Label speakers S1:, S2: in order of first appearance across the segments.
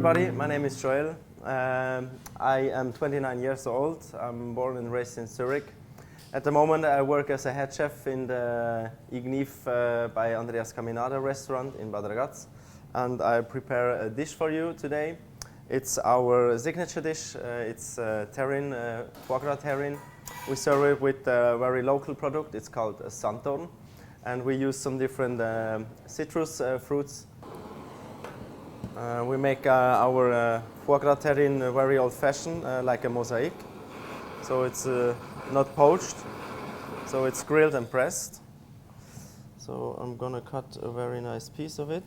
S1: everybody, my name is Joël. I am 29 years old. I'm born and raised in Zurich. At the moment I work as a head chef in the IGNIV by Andreas Caminada restaurant in Bad Ragaz. And I prepare a dish for you today. It's our signature dish. It's terrine, foie gras terrine. We serve it with a very local product. It's called a santon. And we use some different citrus fruits. We make our foie gras terrine very old-fashioned, like a mosaic. So it's not poached, so it's grilled and pressed. So I'm gonna cut a very nice piece of it.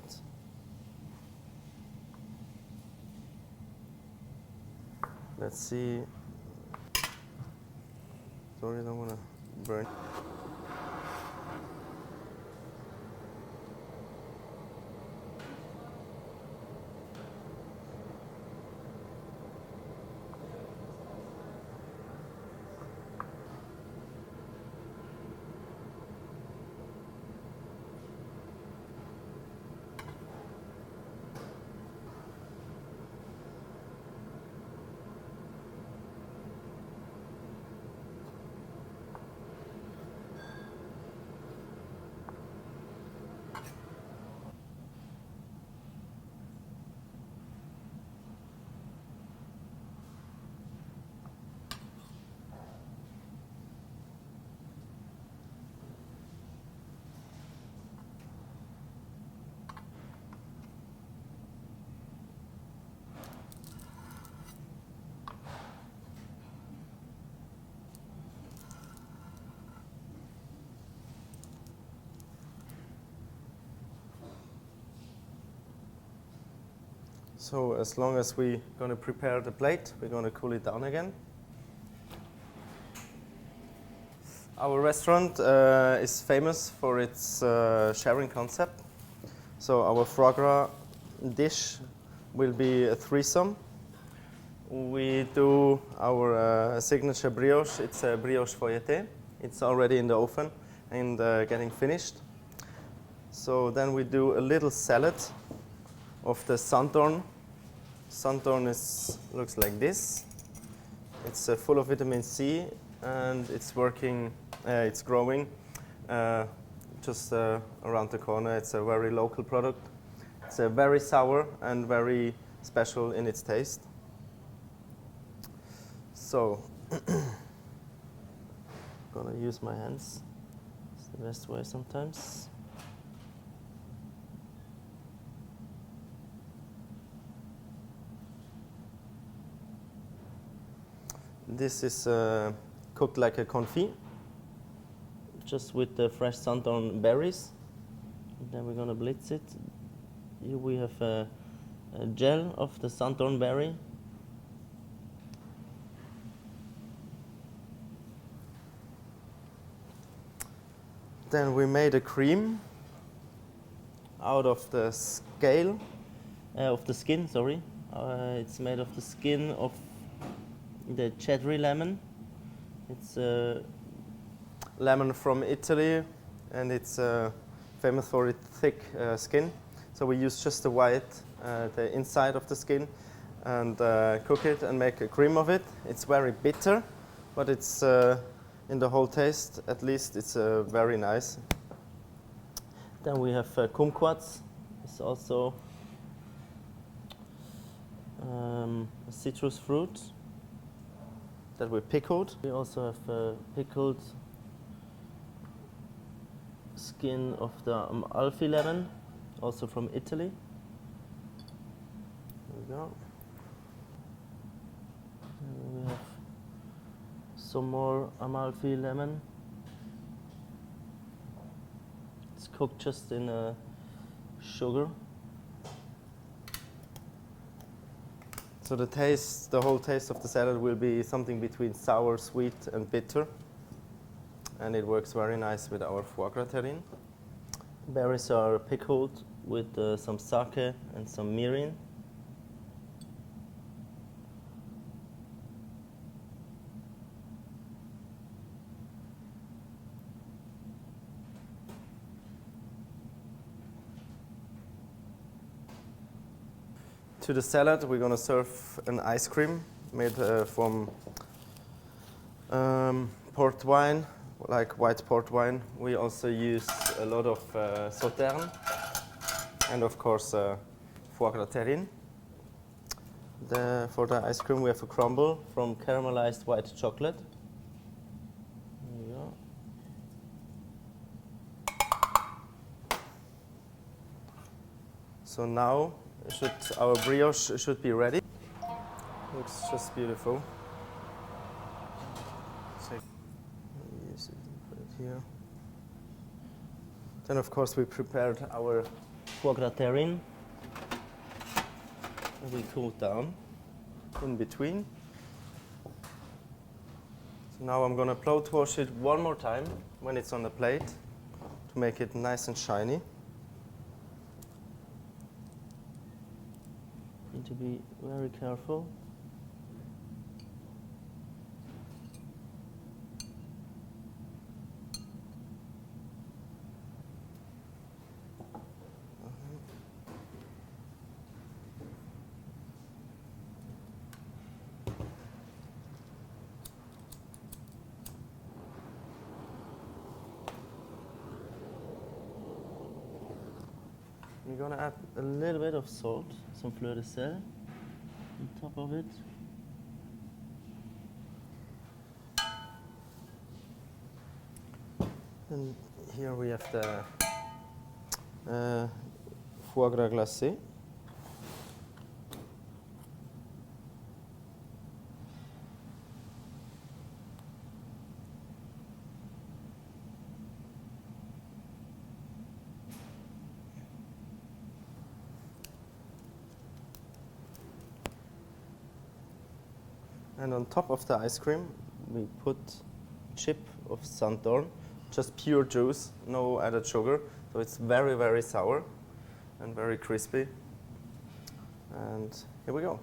S1: Let's see. Sorry, I don't wanna burn. So as long as we're going to prepare the plate, we're going to cool it down again. Our restaurant is famous for its sharing concept. So our foie gras dish will be a threesome. We do our signature brioche. It's a brioche feuilletée. It's already in the oven and getting finished. So then we do a little salad of the santon. Santon looks like this. It's full of vitamin C and it's working, it's growing just around the corner. It's a very local product. It's very sour and very special in its taste. So, gonna use my hands. It's the best way sometimes. This is cooked like a confit, just with the fresh santon berries. And then we're gonna blitz it. Here we have a gel of the santon berry. Then we made a cream out of the skin. Sorry, it's made of the skin of the cherry lemon. It's a lemon from Italy, and it's famous for its thick skin. So we use just the white, the inside of the skin, and cook it and make a cream of it. It's very bitter, but it's in the whole taste, at least, it's very nice. Then we have kumquats. It's also a citrus fruit that we pickled. We also have pickled skin of the Amalfi lemon, also from Italy. There we go. And we have some more Amalfi lemon. It's cooked just in sugar. So the whole taste of the salad will be something between sour, sweet, and bitter. And it works very nice with our foie gras terrine. Berries are pickled with some sake and some mirin. to the salad, we're gonna serve an ice cream made from port wine, like white port wine. We also use a lot of sauterne and of course foie gras terrine. For the ice cream, we have a crumble from caramelized white chocolate. There we go. So now our brioche should be ready. Looks just beautiful. Use it, put it here. Then of course we prepared our foie gras terrine. It will cool down in between. So now I'm gonna float wash it one more time when it's on the plate to make it nice and shiny. Need to be very careful. We're gonna add a little bit of salt, some fleur de sel on top of it. And here we have the foie gras glacé. And on top of the ice cream, we put chip of sanddorn, just pure juice, no added sugar. So it's very, very sour and very crispy. And here we go.